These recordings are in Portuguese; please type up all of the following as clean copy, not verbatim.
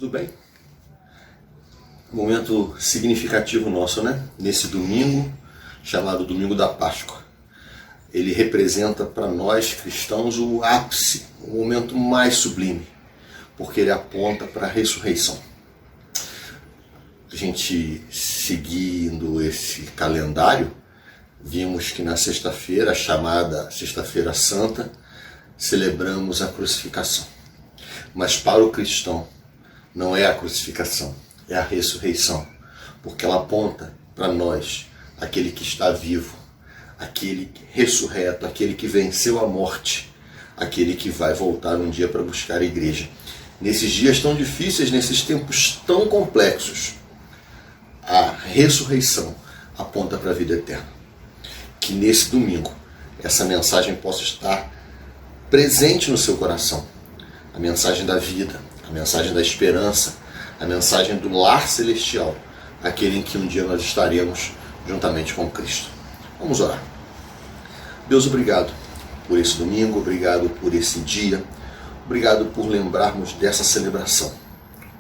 Tudo bem? Momento significativo nosso, né? Nesse domingo, chamado Domingo da Páscoa. Ele representa para nós cristãos o ápice, o momento mais sublime, porque ele aponta para a ressurreição. A gente, seguindo esse calendário, vimos que na sexta-feira, chamada Sexta-feira Santa, celebramos a crucificação. Mas para o cristão, não é a crucificação, é a ressurreição, porque ela aponta para nós, aquele que está vivo, aquele ressurreto, aquele que venceu a morte, aquele que vai voltar um dia para buscar a igreja. Nesses dias tão difíceis, nesses tempos tão complexos, a ressurreição aponta para a vida eterna. Que nesse domingo essa mensagem possa estar presente no seu coração. A mensagem da vida, a mensagem da esperança, a mensagem do lar celestial, aquele em que um dia nós estaremos juntamente com Cristo. Vamos orar. Deus, obrigado por esse domingo, obrigado por esse dia, obrigado por lembrarmos dessa celebração,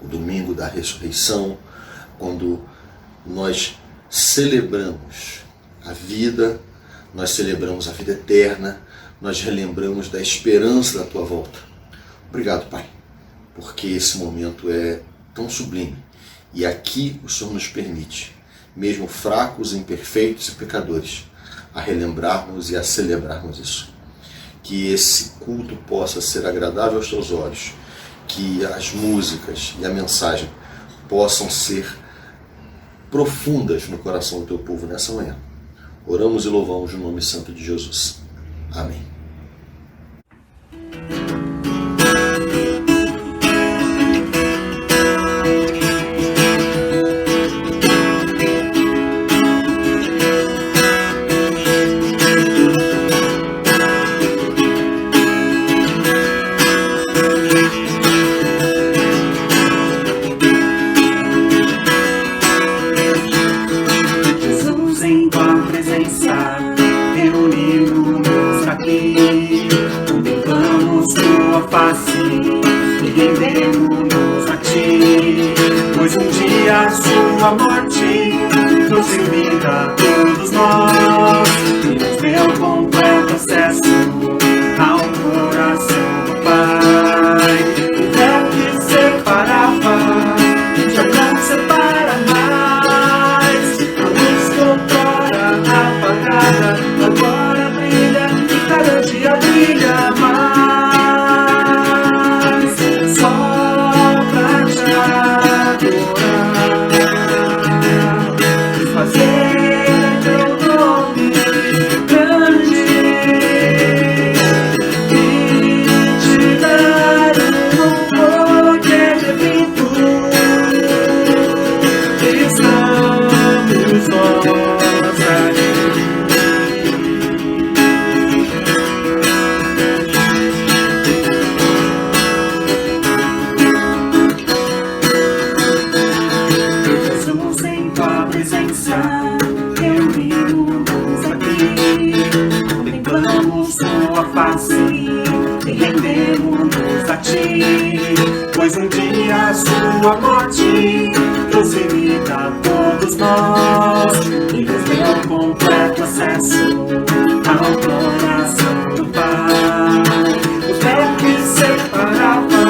o domingo da ressurreição, quando nós celebramos a vida, nós celebramos a vida eterna, nós relembramos da esperança da tua volta. Obrigado, Pai, porque esse momento é tão sublime e aqui o Senhor nos permite, mesmo fracos, imperfeitos e pecadores, a relembrarmos e a celebrarmos isso. Que esse culto possa ser agradável aos teus olhos, que as músicas e a mensagem possam ser profundas no coração do teu povo nessa manhã. Oramos e louvamos no nome santo de Jesus. Amém. Reunimos aqui, contemplamos tua face e rendemos a ti, pois um dia a sua morte trouxe vida a todos nós e nos deu completo acesso ao coração do Pai. O véu que separava já não separa mais, a luz outrora apagada agora brilha e cada dia brilha mais. Só pra te adorar e fazer teu nome grande e te dar um poder infinito. Estamos nós aqui. Reunimos aqui, contemplamos tua face e rendemos a ti, pois um dia a sua morte trouxe vida a todos nós e nos deu completo acesso ao coração do Pai. O véu que separava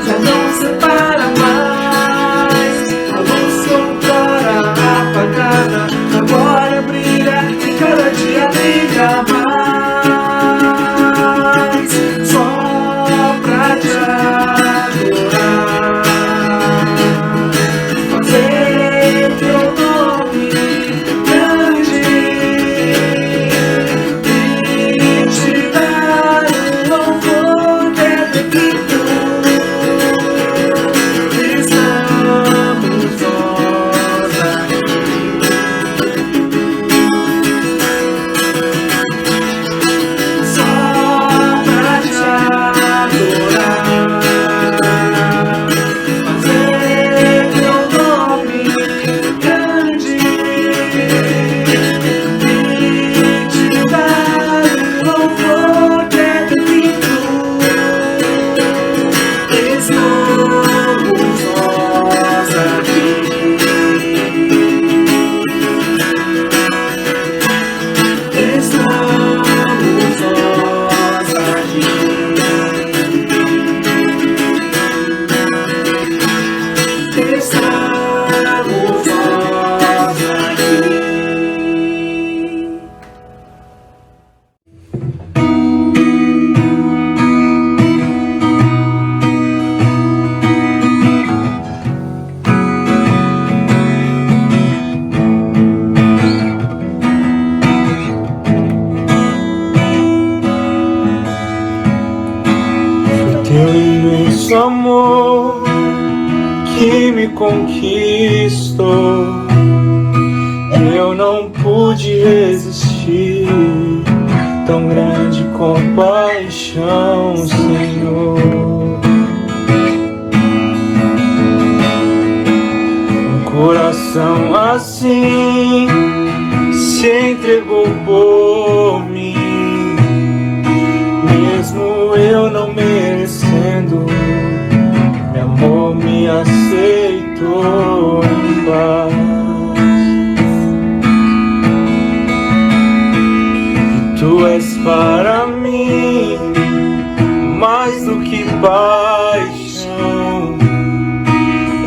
já não separa mais, a luz outrora apagada agora brilha e cada dia brilha mais. Só pra te adorar imenso amor que me conquistou. Eu não pude resistir, tão grande compaixão, Senhor. Um coração assim se entregou por mim, mesmo eu não merecendo. Meu amor me aceitou em paz. Tu és para mim mais do que paixão.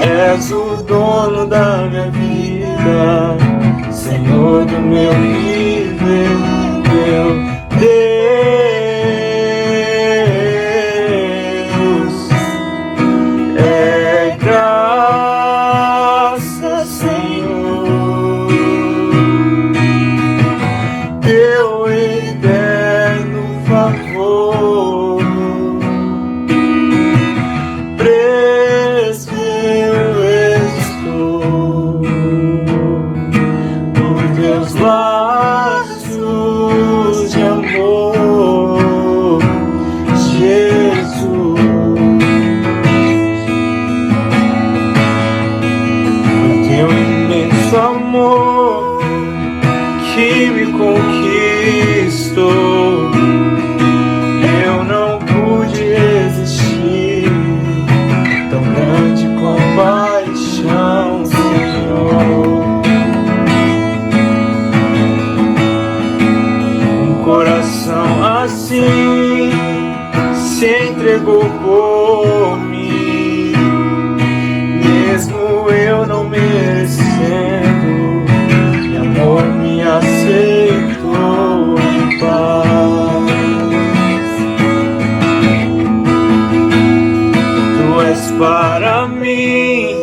És o dono da minha vida, Senhor do meu viver, meu Deus. É graça, Senhor, teu eterno favor. Preso eu estou por teus laços de amor, Jesus. Por teu imenso amor que me conquistou, eu não pude resistir, tão grande compaixão, Senhor. Um coração assim se entregou por mim, mesmo eu não merecendo. Meu amor me aceitou em paz. Tu és para mim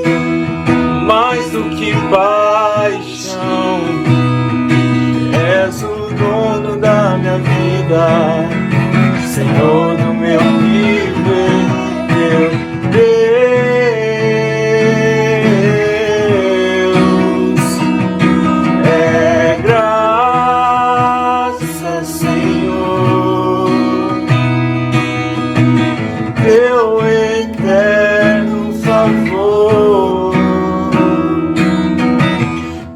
mais do que paixão. És o dono da minha vida, Senhor do meu viver, meu Deus. É graça, Senhor, teu eterno favor.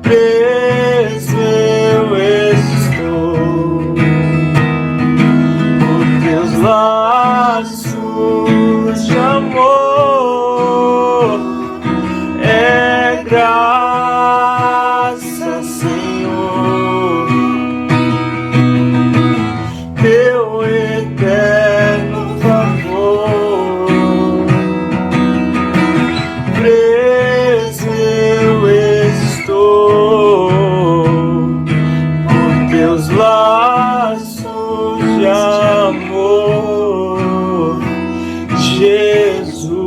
Preso eu estou por teus laços de amor. É graça, Senhor, teu eterno favor. Preso eu estou por teus laços de amor, Jesus.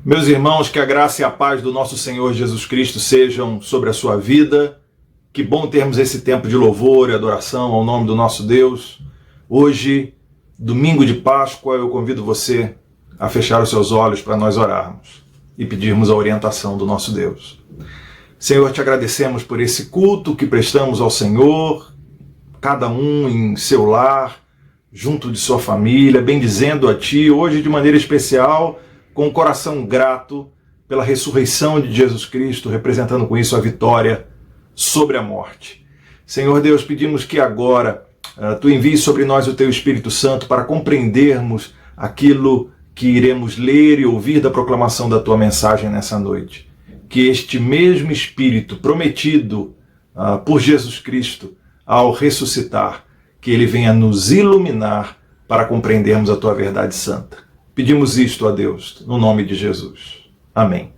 Meus irmãos, que a graça e a paz do nosso Senhor Jesus Cristo sejam sobre a sua vida. Que bom termos esse tempo de louvor e adoração ao nome do nosso Deus. Hoje, domingo de Páscoa, eu convido você a fechar os seus olhos para nós orarmos e pedirmos a orientação do nosso Deus. Senhor, te agradecemos por esse culto que prestamos ao Senhor, cada um em seu lar, junto de sua família, bendizendo a Ti, hoje de maneira especial, com o coração grato pela ressurreição de Jesus Cristo, representando com isso a vitória sobre a morte. Senhor Deus, pedimos que agora Tu envies sobre nós o Teu Espírito Santo para compreendermos aquilo que iremos ler e ouvir da proclamação da Tua mensagem nessa noite. Que este mesmo Espírito prometido por Jesus Cristo ao ressuscitar, que Ele venha nos iluminar para compreendermos a Tua verdade santa. Pedimos isto a Deus, no nome de Jesus. Amém.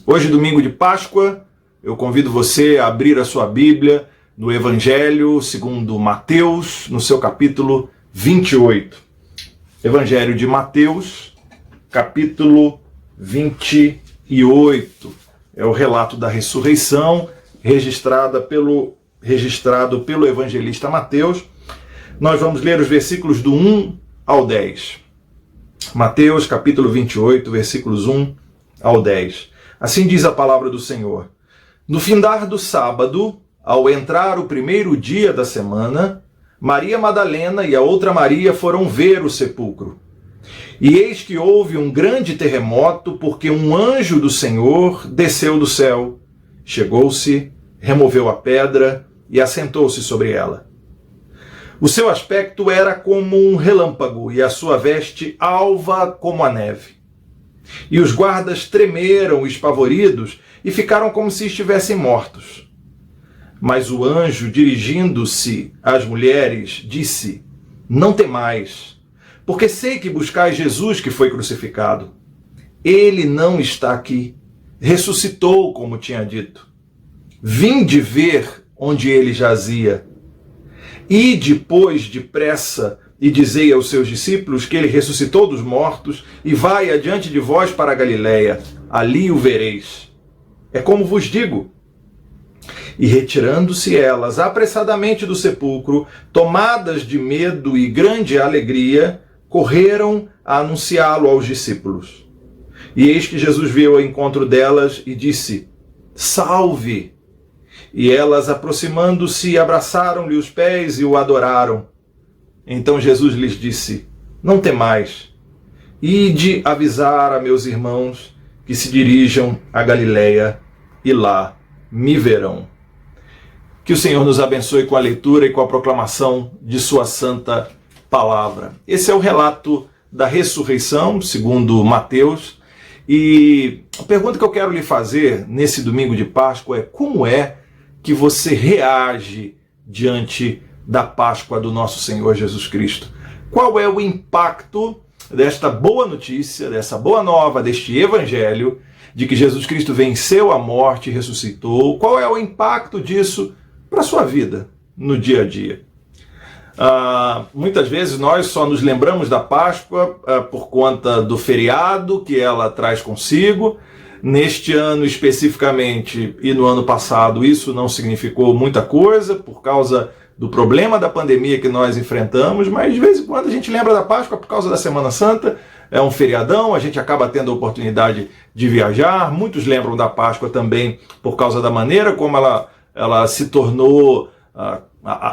Hoje, domingo de Páscoa, eu convido você a abrir a sua Bíblia no Evangelho segundo Mateus, no seu capítulo 28. Evangelho de Mateus, capítulo 28. é o relato da ressurreição registrado pelo evangelista Mateus. Nós vamos ler os versículos do 1 ao 10. Mateus, capítulo 28, versículos 1 ao 10. Assim diz a palavra do Senhor. No findar do sábado, ao entrar o primeiro dia da semana, Maria Madalena e a outra Maria foram ver o sepulcro. E eis que houve um grande terremoto, porque um anjo do Senhor desceu do céu, chegou-se, removeu a pedra e assentou-se sobre ela. O seu aspecto era como um relâmpago e a sua veste alva como a neve. E os guardas tremeram espavoridos e ficaram como se estivessem mortos. Mas o anjo, dirigindo-se às mulheres, disse: Não temais, porque sei que buscais Jesus que foi crucificado. Ele não está aqui, ressuscitou, como tinha dito. Vinde ver onde ele jazia. Ide, pois, depressa, e dizei aos seus discípulos que ele ressuscitou dos mortos, e vai adiante de vós para a Galiléia, ali o vereis. É como vos digo. E retirando-se elas apressadamente do sepulcro, tomadas de medo e grande alegria, correram a anunciá-lo aos discípulos. E eis que Jesus veio ao encontro delas e disse: Salve! E elas, aproximando-se, abraçaram-lhe os pés e o adoraram. Então Jesus lhes disse: Não temais, ide avisar a meus irmãos que se dirijam a Galiléia, e lá me verão. Que o Senhor nos abençoe com a leitura e com a proclamação de sua santa palavra. Esse é o relato da ressurreição, segundo Mateus. E a pergunta que eu quero lhe fazer nesse domingo de Páscoa é: como é que você reage diante da Páscoa do nosso Senhor Jesus Cristo? Qual é o impacto desta boa notícia, dessa boa nova, deste evangelho, de que Jesus Cristo venceu a morte e ressuscitou? Qual é o impacto disso para a sua vida, no dia a dia? Muitas vezes nós só nos lembramos da Páscoa por conta do feriado que ela traz consigo. Neste ano especificamente e no ano passado isso não significou muita coisa por causa do problema da pandemia que nós enfrentamos, mas de vez em quando a gente lembra da Páscoa por causa da Semana Santa. É um feriadão, a gente acaba tendo a oportunidade de viajar. Muitos lembram da Páscoa também por causa da maneira como ela se tornou,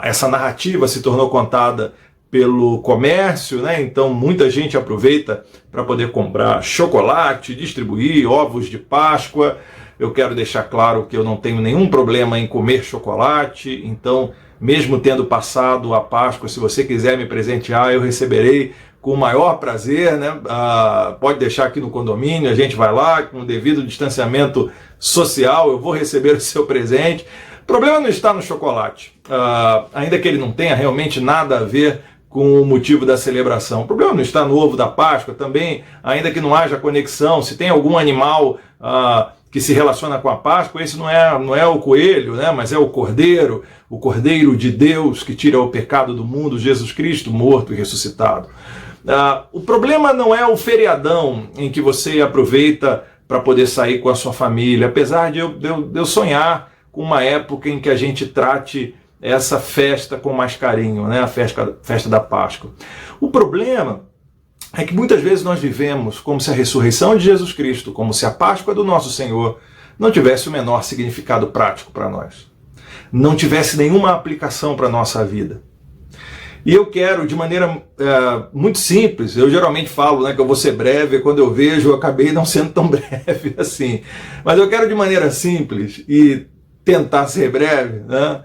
essa narrativa se tornou contada pelo comércio, né? Então muita gente aproveita para poder comprar chocolate, distribuir ovos de Páscoa. Eu quero deixar claro que eu não tenho nenhum problema em comer chocolate, então mesmo tendo passado a Páscoa, se você quiser me presentear, eu receberei com o maior prazer, né? Pode deixar aqui no condomínio, a gente vai lá, com o devido distanciamento social, eu vou receber o seu presente. O problema não está no chocolate, ainda que ele não tenha realmente nada a ver com o motivo da celebração. O problema não está no ovo da Páscoa também, ainda que não haja conexão. Se tem algum animal que se relaciona com a Páscoa, esse não é o coelho, né? Mas é o Cordeiro de Deus que tira o pecado do mundo, Jesus Cristo morto e ressuscitado. O problema não é o feriadão em que você aproveita para poder sair com a sua família, apesar de eu sonhar com uma época em que a gente trate essa festa com mais carinho, né? A festa da Páscoa. O problema é que muitas vezes nós vivemos como se a ressurreição de Jesus Cristo, como se a Páscoa do nosso Senhor não tivesse o menor significado prático para nós, não tivesse nenhuma aplicação para a nossa vida. E eu quero, de maneira muito simples, eu geralmente falo, né, que eu vou ser breve, quando eu vejo eu acabei não sendo tão breve assim, mas eu quero de maneira simples e tentar ser breve, né,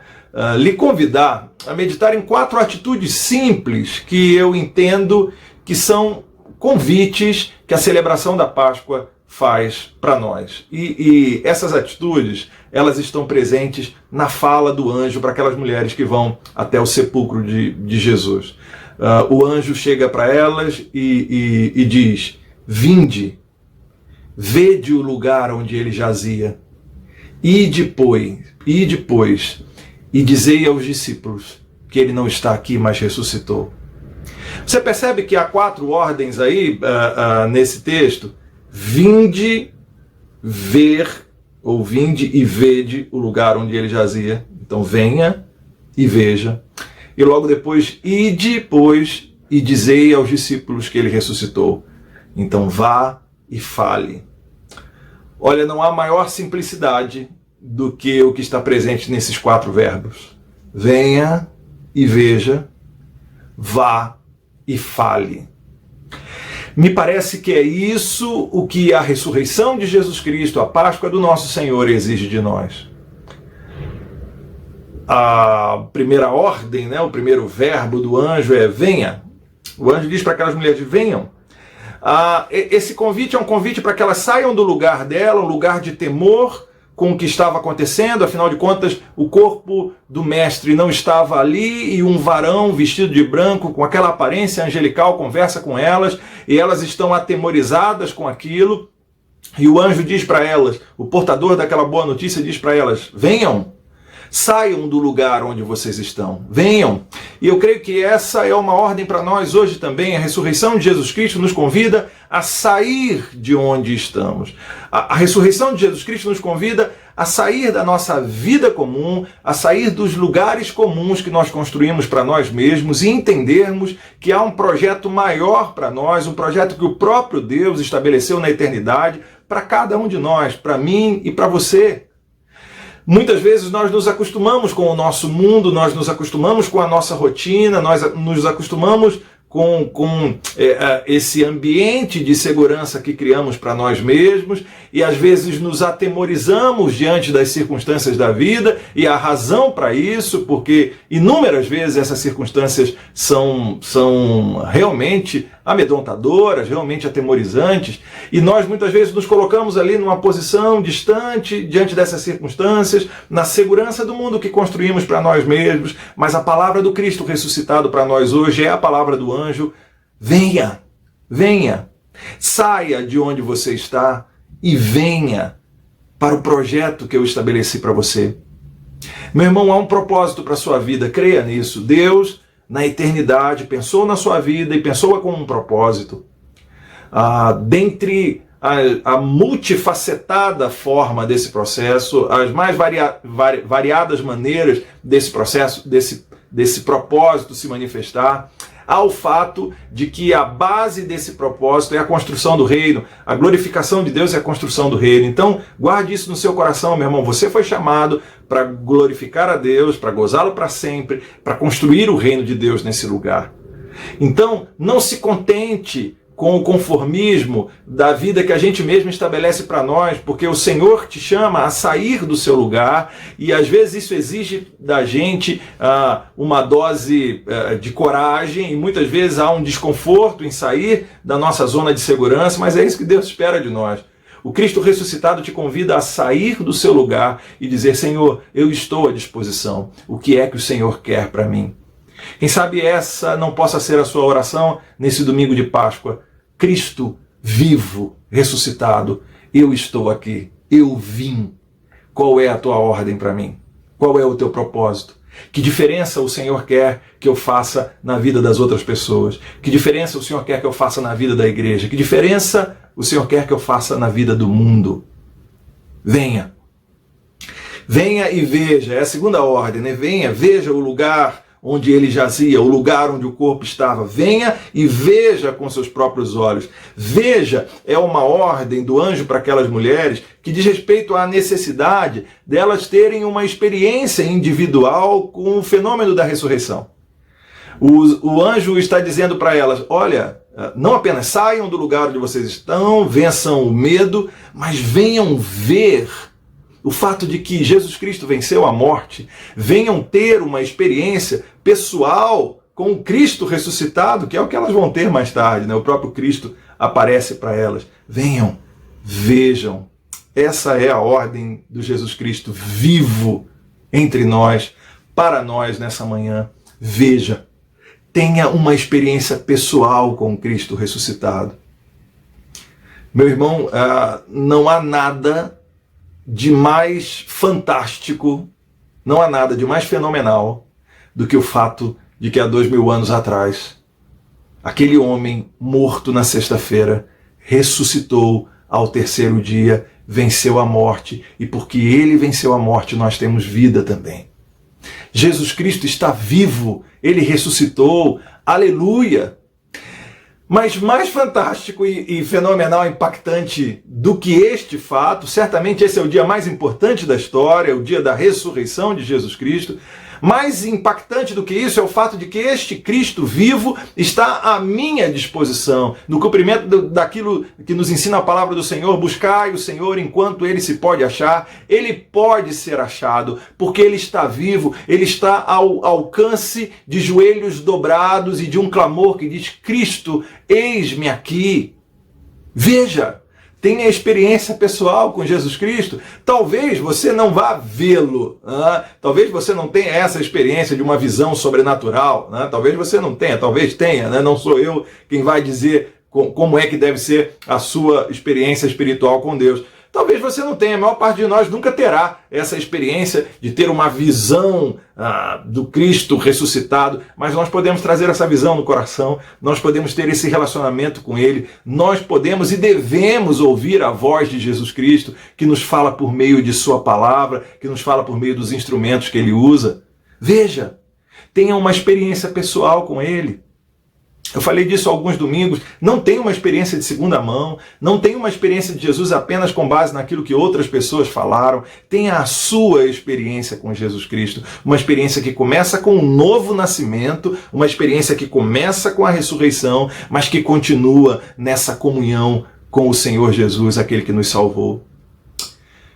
lhe convidar a meditar em 4 atitudes simples que eu entendo que são convites que a celebração da Páscoa faz para nós. E essas atitudes, elas estão presentes na fala do anjo para aquelas mulheres que vão até o sepulcro de Jesus. O anjo chega para elas e diz: Vinde, vede o lugar onde ele jazia, e depois, e dizei aos discípulos que ele não está aqui, mas ressuscitou. Você percebe que há 4 ordens aí nesse texto: vinde, ver ou vinde e vede o lugar onde ele jazia. Então venha e veja. E logo depois, ide, pois, e dizei aos discípulos que ele ressuscitou. Então vá e fale. Olha, não há maior simplicidade do que o que está presente nesses 4 verbos. Venha e veja, vá e fale. Me parece que é isso o que a ressurreição de Jesus Cristo, a Páscoa do nosso Senhor, exige de nós. A primeira ordem, né, o primeiro verbo do anjo é venha. O anjo diz para aquelas mulheres: venham. Esse convite é um convite para que elas saiam do lugar dela, um lugar de temor com o que estava acontecendo. Afinal de contas, o corpo do mestre não estava ali e um varão vestido de branco, com aquela aparência angelical, conversa com elas e elas estão atemorizadas com aquilo. E o anjo diz para elas, o portador daquela boa notícia diz para elas: venham. Saiam do lugar onde vocês estão. Venham. E eu creio que essa é uma ordem para nós hoje também. A ressurreição de Jesus Cristo nos convida a sair de onde estamos. A ressurreição de Jesus Cristo nos convida a sair da nossa vida comum, a sair dos lugares comuns que nós construímos para nós mesmos e entendermos que há um projeto maior para nós, um projeto que o próprio Deus estabeleceu na eternidade para cada um de nós, para mim e para você. Muitas vezes nós nos acostumamos com o nosso mundo, nós nos acostumamos com a nossa rotina, nós nos acostumamos com esse ambiente de segurança que criamos para nós mesmos e às vezes nos atemorizamos diante das circunstâncias da vida, e a razão para isso, porque inúmeras vezes essas circunstâncias são realmente amedrontadoras, realmente atemorizantes, e nós muitas vezes nos colocamos ali numa posição distante diante dessas circunstâncias, na segurança do mundo que construímos para nós mesmos. Mas a palavra do Cristo ressuscitado para nós hoje é a palavra do anjo: venha, venha, saia de onde você está e venha para o projeto que eu estabeleci para você. Meu irmão, há um propósito para a sua vida, creia nisso. Deus, na eternidade, pensou na sua vida e pensou-a com um propósito. Dentre a multifacetada forma desse processo, as mais variadas maneiras desse processo, desse propósito se manifestar, há o fato de que a base desse propósito é a construção do reino, a glorificação de Deus é a construção do reino. Então, guarde isso no seu coração, meu irmão. Você foi chamado para glorificar a Deus, para gozá-lo para sempre, para construir o reino de Deus nesse lugar. Então, não se contente com o conformismo da vida que a gente mesmo estabelece para nós, porque o Senhor te chama a sair do seu lugar, e às vezes isso exige da gente uma dose de coragem, e muitas vezes há um desconforto em sair da nossa zona de segurança, mas é isso que Deus espera de nós. O Cristo ressuscitado te convida a sair do seu lugar e dizer: Senhor, eu estou à disposição. O que é que o Senhor quer para mim? Quem sabe essa não possa ser a sua oração nesse domingo de Páscoa. Cristo vivo, ressuscitado, eu estou aqui, eu vim. Qual é a tua ordem para mim? Qual é o teu propósito? Que diferença o Senhor quer que eu faça na vida das outras pessoas? Que diferença o Senhor quer que eu faça na vida da igreja? Que diferença o Senhor quer que eu faça na vida do mundo? Venha. Venha e veja, é a segunda ordem, né? Venha, veja o lugar onde ele jazia, o lugar onde o corpo estava. Venha e veja com seus próprios olhos. Veja é uma ordem do anjo para aquelas mulheres que diz respeito à necessidade delas terem uma experiência individual com o fenômeno da ressurreição. O anjo está dizendo para elas: olha, não apenas saiam do lugar onde vocês estão, vençam o medo, mas venham ver o fato de que Jesus Cristo venceu a morte. Venham ter uma experiência pessoal com o Cristo ressuscitado, que é o que elas vão ter mais tarde, né? O próprio Cristo aparece para elas. Venham, vejam. Essa é a ordem do Jesus Cristo vivo entre nós, para nós nessa manhã. Veja, tenha uma experiência pessoal com o Cristo ressuscitado. Meu irmão, não há nada de mais fantástico, não há nada de mais fenomenal do que o fato de que há 2000 anos atrás, aquele homem morto na sexta-feira ressuscitou ao terceiro dia, venceu a morte, e porque ele venceu a morte, nós temos vida também. Jesus Cristo está vivo, ele ressuscitou, aleluia! Mas mais fantástico e fenomenal, impactante do que este fato, certamente esse é o dia mais importante da história, o dia da ressurreição de Jesus Cristo. Mais impactante do que isso é o fato de que este Cristo vivo está à minha disposição, no cumprimento daquilo que nos ensina a palavra do Senhor: buscai o Senhor enquanto ele se pode achar. Ele pode ser achado, porque ele está vivo, ele está ao alcance de joelhos dobrados e de um clamor que diz: Cristo, eis-me aqui. Veja, tenha experiência pessoal com Jesus Cristo. Talvez você não vá vê-lo, talvez você não tenha essa experiência de uma visão sobrenatural, talvez você não tenha, talvez tenha, não sou eu quem vai dizer como é que deve ser a sua experiência espiritual com Deus. Talvez você não tenha, a maior parte de nós nunca terá essa experiência de ter uma visão do Cristo ressuscitado, mas nós podemos trazer essa visão no coração, nós podemos ter esse relacionamento com Ele, nós podemos e devemos ouvir a voz de Jesus Cristo, que nos fala por meio de Sua palavra, que nos fala por meio dos instrumentos que Ele usa. Veja, tenha uma experiência pessoal com Ele. Eu falei disso há alguns domingos. Não tenha uma experiência de segunda mão, não tenha uma experiência de Jesus apenas com base naquilo que outras pessoas falaram. Tenha a sua experiência com Jesus Cristo, uma experiência que começa com um novo nascimento, uma experiência que começa com a ressurreição, mas que continua nessa comunhão com o Senhor Jesus, aquele que nos salvou.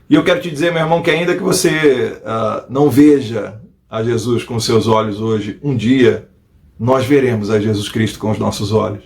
E eu quero te dizer, meu irmão, que ainda que você não veja a Jesus com seus olhos hoje, um dia nós veremos a Jesus Cristo com os nossos olhos.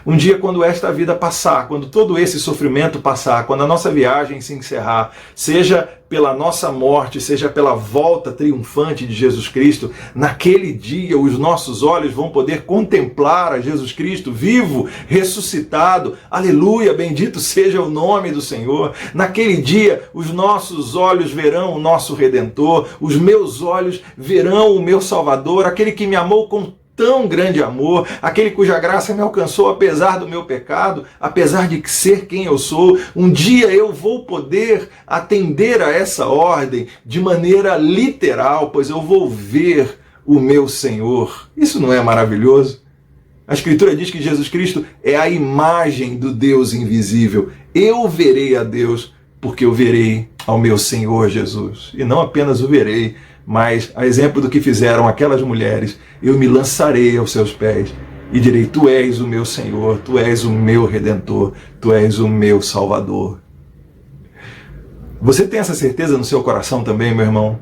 Um dia, quando esta vida passar, quando todo esse sofrimento passar, quando a nossa viagem se encerrar, seja pela nossa morte, seja pela volta triunfante de Jesus Cristo, naquele dia os nossos olhos vão poder contemplar a Jesus Cristo vivo, ressuscitado. Aleluia, bendito seja o nome do Senhor. Naquele dia os nossos olhos verão o nosso Redentor, os meus olhos verão o meu Salvador, aquele que me amou com tão grande amor, aquele cuja graça me alcançou apesar do meu pecado, apesar de ser quem eu sou. Um dia eu vou poder atender a essa ordem de maneira literal, pois eu vou ver o meu Senhor. Isso não é maravilhoso? A Escritura diz que Jesus Cristo é a imagem do Deus invisível. Eu verei a Deus porque eu verei ao meu Senhor Jesus. E não apenas o verei, mas, a exemplo do que fizeram aquelas mulheres, eu me lançarei aos seus pés e direi: Tu és o meu Senhor, Tu és o meu Redentor, Tu és o meu Salvador. Você tem essa certeza no seu coração também, meu irmão,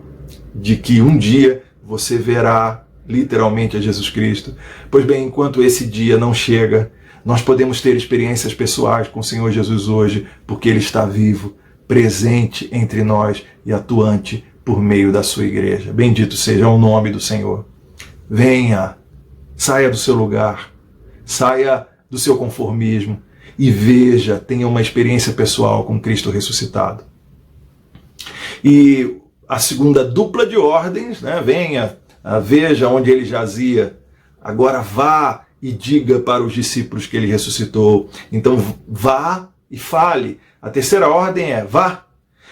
de que um dia você verá literalmente a Jesus Cristo? Pois bem, enquanto esse dia não chega, nós podemos ter experiências pessoais com o Senhor Jesus hoje, porque Ele está vivo, presente entre nós e atuante por meio da sua igreja. Bendito seja o nome do Senhor. Venha, saia do seu lugar, saia do seu conformismo e veja, tenha uma experiência pessoal com Cristo ressuscitado. E a segunda dupla de ordens, venha, veja onde ele jazia, agora vá e diga para os discípulos que ele ressuscitou. Então vá e fale. A terceira ordem é: vá.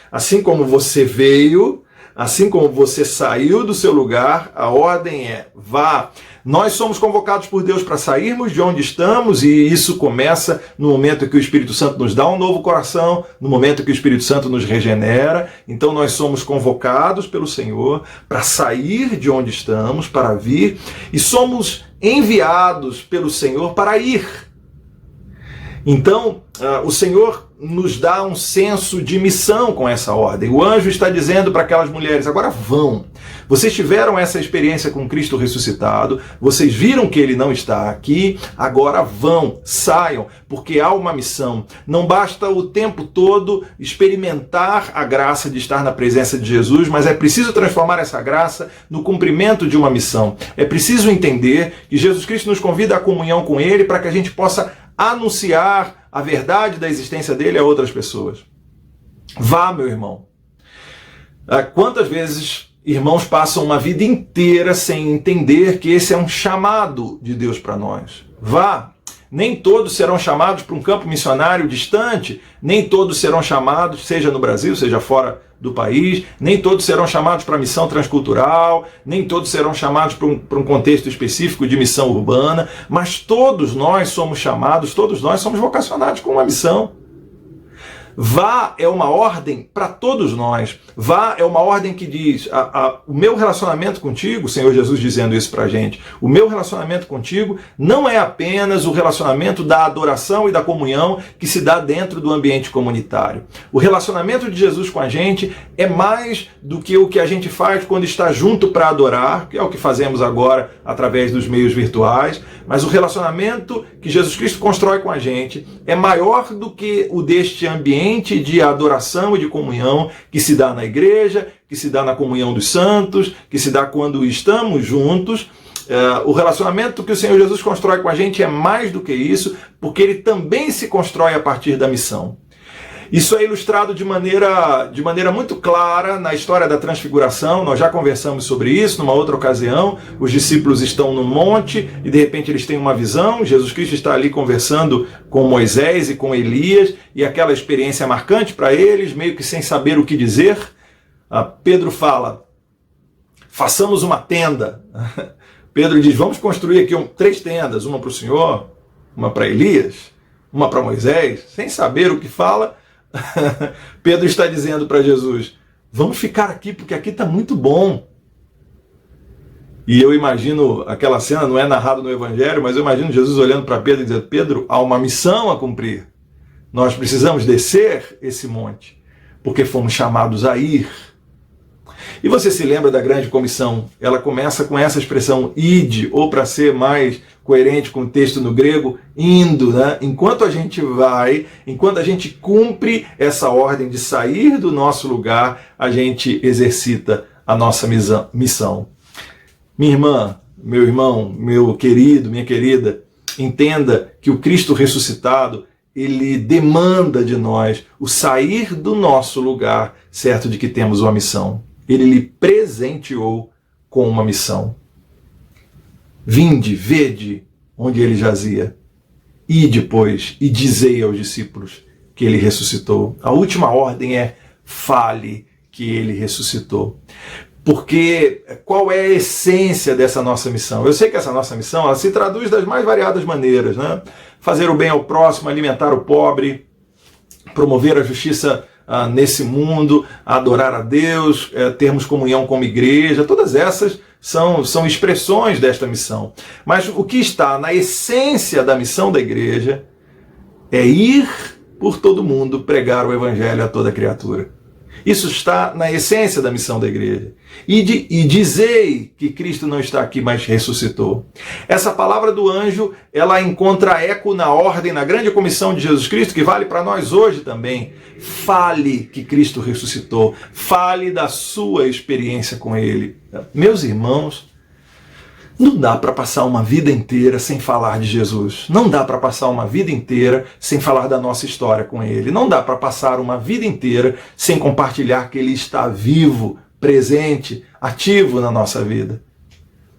Assim como você veio, assim como você saiu do seu lugar, a ordem é: vá. Nós somos convocados por Deus para sairmos de onde estamos, e isso começa no momento que o Espírito Santo nos dá um novo coração, no momento que o Espírito Santo nos regenera. Então nós somos convocados pelo Senhor para sair de onde estamos, para vir, e somos enviados pelo Senhor para ir. Então, o Senhor nos dá um senso de missão com essa ordem. O anjo está dizendo para aquelas mulheres: agora vão. Vocês tiveram essa experiência com Cristo ressuscitado, vocês viram que Ele não está aqui, agora vão, saiam, porque há uma missão. Não basta o tempo todo experimentar a graça de estar na presença de Jesus, mas é preciso transformar essa graça no cumprimento de uma missão. É preciso entender que Jesus Cristo nos convida à comunhão com Ele para que a gente possa anunciar a verdade da existência dele a outras pessoas. Vá, meu irmão. Quantas vezes irmãos passam uma vida inteira sem entender que esse é um chamado de Deus para nós? Vá. nem todos serão chamados para um campo missionário distante, nem todos serão chamados, seja no Brasil, seja fora do país, nem todos serão chamados para missão transcultural, nem todos serão chamados para um contexto específico de missão urbana, mas todos nós somos chamados, todos nós somos vocacionados com uma missão. Vá é uma ordem para todos nós. Vá é uma ordem que diz, o meu relacionamento contigo, o Senhor Jesus dizendo isso para a gente, o meu relacionamento contigo não é apenas o relacionamento da adoração e da comunhão que se dá dentro do ambiente comunitário. O relacionamento de Jesus com a gente é mais do que o que a gente faz quando está junto para adorar, que é o que fazemos agora através dos meios virtuais, mas o relacionamento que Jesus Cristo constrói com a gente é maior do que o deste ambiente de adoração e de comunhão que se dá na igreja, que se dá na comunhão dos santos, que se dá quando estamos juntos. O relacionamento que o Senhor Jesus constrói com a gente é mais do que isso, porque ele também se constrói a partir da missão. Isso é ilustrado de maneira muito clara na história da transfiguração. Nós já conversamos sobre isso numa outra ocasião. Os discípulos estão no monte e de repente eles têm uma visão. Jesus Cristo está ali conversando com Moisés e com Elias, e aquela experiência marcante para eles, meio que sem saber o que dizer. Pedro fala, façamos uma tenda. Pedro diz, vamos construir aqui 3 tendas, uma para o Senhor, uma para Elias, uma para Moisés. Sem saber o que fala, Pedro está dizendo para Jesus, vamos ficar aqui porque aqui está muito bom. E eu imagino aquela cena, não é narrado no Evangelho, mas eu imagino Jesus olhando para Pedro e dizendo, Pedro, há uma missão a cumprir. Nós precisamos descer esse monte, porque fomos chamados a ir. E você se lembra da grande comissão? Ela começa com essa expressão ide, ou para ser mais coerente com o texto no grego, indo, né? Enquanto a gente vai, enquanto a gente cumpre essa ordem de sair do nosso lugar, a gente exercita a nossa missão. Minha irmã, meu irmão, meu querido, minha querida, entenda que o Cristo ressuscitado, ele demanda de nós o sair do nosso lugar, certo de que temos uma missão. Ele lhe presenteou com uma missão. Vinde, vede onde ele jazia. Ide, pois, e dizei aos discípulos que ele ressuscitou. A última ordem é fale que ele ressuscitou. Porque qual é a essência dessa nossa missão? Eu sei que essa nossa missão ela se traduz das mais variadas maneiras, né? Fazer o bem ao próximo, alimentar o pobre, promover a justiça nesse mundo, adorar a Deus, termos comunhão como igreja, todas essas são expressões desta missão. Mas o que está na essência da missão da igreja é ir por todo mundo pregar o evangelho a toda criatura. Isso está na essência da missão da igreja. E dizei que Cristo não está aqui, mas ressuscitou. Essa palavra do anjo, ela encontra eco na ordem, na grande comissão de Jesus Cristo, que vale para nós hoje também. Fale que Cristo ressuscitou. Fale da sua experiência com Ele. Meus irmãos, não dá para passar uma vida inteira sem falar de Jesus. Não dá para passar uma vida inteira sem falar da nossa história com Ele. Não dá para passar uma vida inteira sem compartilhar que Ele está vivo, presente, ativo na nossa vida.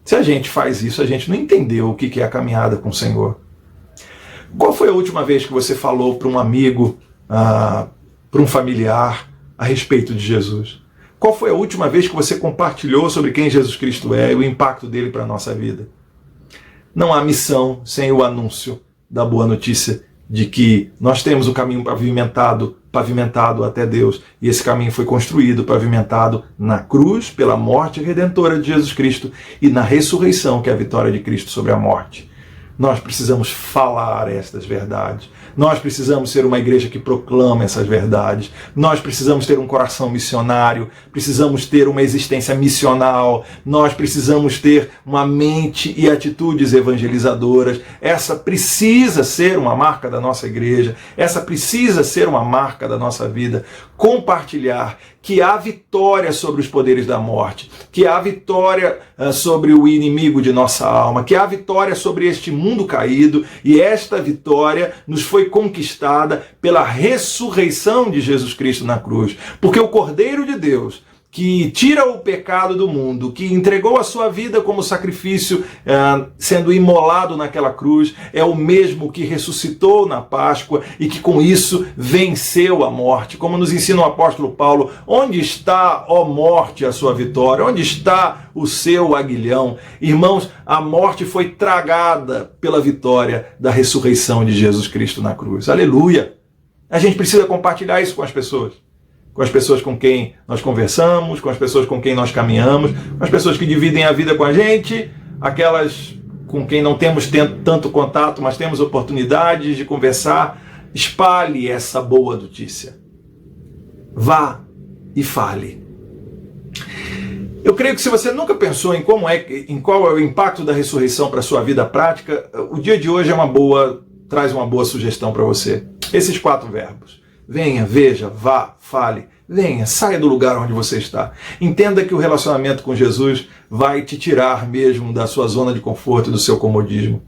Se a gente faz isso, a gente não entendeu o que é a caminhada com o Senhor. Qual foi a última vez que você falou para um amigo, para um familiar, a respeito de Jesus? Qual foi a última vez que você compartilhou sobre quem Jesus Cristo é e o impacto dele para a nossa vida? Não há missão sem o anúncio da boa notícia de que nós temos o caminho pavimentado até Deus, e esse caminho foi construído, pavimentado na cruz, pela morte redentora de Jesus Cristo e na ressurreição, que é a vitória de Cristo sobre a morte. Nós precisamos falar estas verdades. Nós precisamos ser uma igreja que proclama essas verdades. Nós precisamos ter um coração missionário. Precisamos ter uma existência missional. Nós precisamos ter uma mente e atitudes evangelizadoras. Essa precisa ser uma marca da nossa igreja. Essa precisa ser uma marca da nossa vida. Compartilhar que há vitória sobre os poderes da morte, que há vitória sobre o inimigo de nossa alma, que há vitória sobre este mundo caído, e esta vitória nos foi conquistada pela ressurreição de Jesus Cristo na cruz. Porque o Cordeiro de Deus, que tira o pecado do mundo, que entregou a sua vida como sacrifício, sendo imolado naquela cruz, é o mesmo que ressuscitou na Páscoa e que com isso venceu a morte. Como nos ensina o apóstolo Paulo, onde está, ó morte, a sua vitória? Onde está o seu aguilhão? Irmãos, a morte foi tragada pela vitória da ressurreição de Jesus Cristo na cruz. Aleluia! A gente precisa compartilhar isso com as pessoas com quem nós conversamos, com as pessoas com quem nós caminhamos, com as pessoas que dividem a vida com a gente, aquelas com quem não temos tanto contato, mas temos oportunidades de conversar. Espalhe essa boa notícia. Vá e fale. Eu creio que se você nunca pensou em qual é o impacto da ressurreição para a sua vida prática, o dia de hoje traz uma boa sugestão para você. Esses 4 verbos. Venha, veja, vá, fale. Venha, saia do lugar onde você está. Entenda que o relacionamento com Jesus vai te tirar mesmo da sua zona de conforto e do seu comodismo.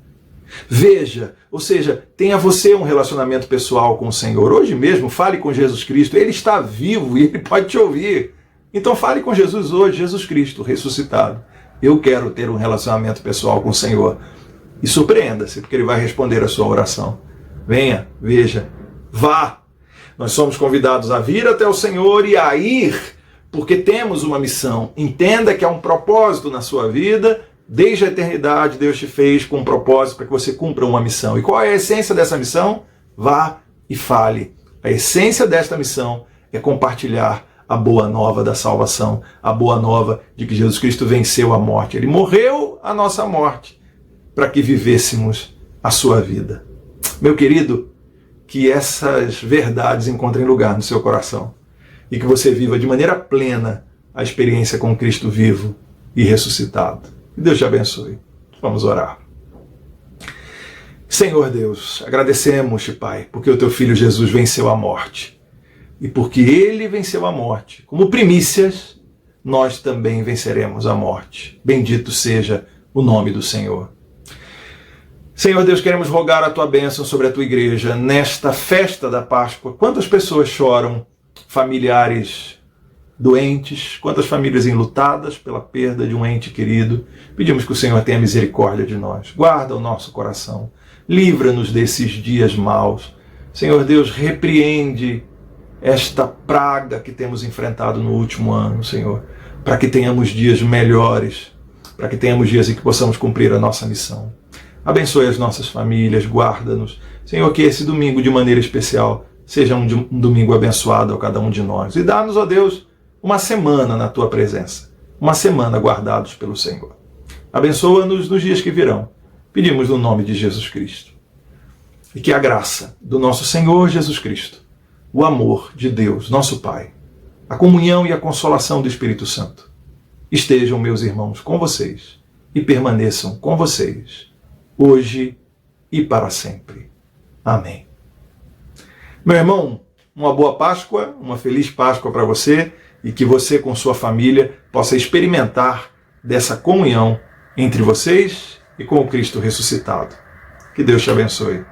Veja, ou seja, tenha você um relacionamento pessoal com o Senhor. Hoje mesmo, fale com Jesus Cristo. Ele está vivo e Ele pode te ouvir. Então fale com Jesus hoje, Jesus Cristo, ressuscitado. Eu quero ter um relacionamento pessoal com o Senhor. E surpreenda-se, porque Ele vai responder a sua oração. Venha, veja, vá. Nós somos convidados a vir até o Senhor e a ir, porque temos uma missão. Entenda que há um propósito na sua vida. Desde a eternidade, Deus te fez com um propósito para que você cumpra uma missão. E qual é a essência dessa missão? Vá e fale. A essência desta missão é compartilhar a boa nova da salvação, a boa nova de que Jesus Cristo venceu a morte. Ele morreu a nossa morte para que vivêssemos a sua vida. Meu querido, que essas verdades encontrem lugar no seu coração e que você viva de maneira plena a experiência com Cristo vivo e ressuscitado. Que Deus te abençoe. Vamos orar. Senhor Deus, agradecemos-te, Pai, porque o teu Filho Jesus venceu a morte. E porque ele venceu a morte, como primícias, nós também venceremos a morte. Bendito seja o nome do Senhor. Senhor Deus, queremos rogar a tua bênção sobre a tua igreja nesta festa da Páscoa. Quantas pessoas choram, familiares doentes, quantas famílias enlutadas pela perda de um ente querido. Pedimos que o Senhor tenha misericórdia de nós. Guarda o nosso coração. Livra-nos desses dias maus. Senhor Deus, repreende esta praga que temos enfrentado no último ano, Senhor, para que tenhamos dias melhores, para que tenhamos dias em que possamos cumprir a nossa missão. Abençoe as nossas famílias, guarda-nos. Senhor, que esse domingo, de maneira especial, seja um domingo abençoado a cada um de nós. E dá-nos, ó Deus, uma semana na tua presença, uma semana guardados pelo Senhor. Abençoa-nos nos dias que virão. Pedimos no nome de Jesus Cristo. E que a graça do nosso Senhor Jesus Cristo, o amor de Deus, nosso Pai, a comunhão e a consolação do Espírito Santo estejam, meus irmãos, com vocês e permaneçam com vocês, hoje e para sempre. Amém. Meu irmão, uma boa Páscoa, uma feliz Páscoa para você e que você com sua família possa experimentar dessa comunhão entre vocês e com o Cristo ressuscitado. Que Deus te abençoe.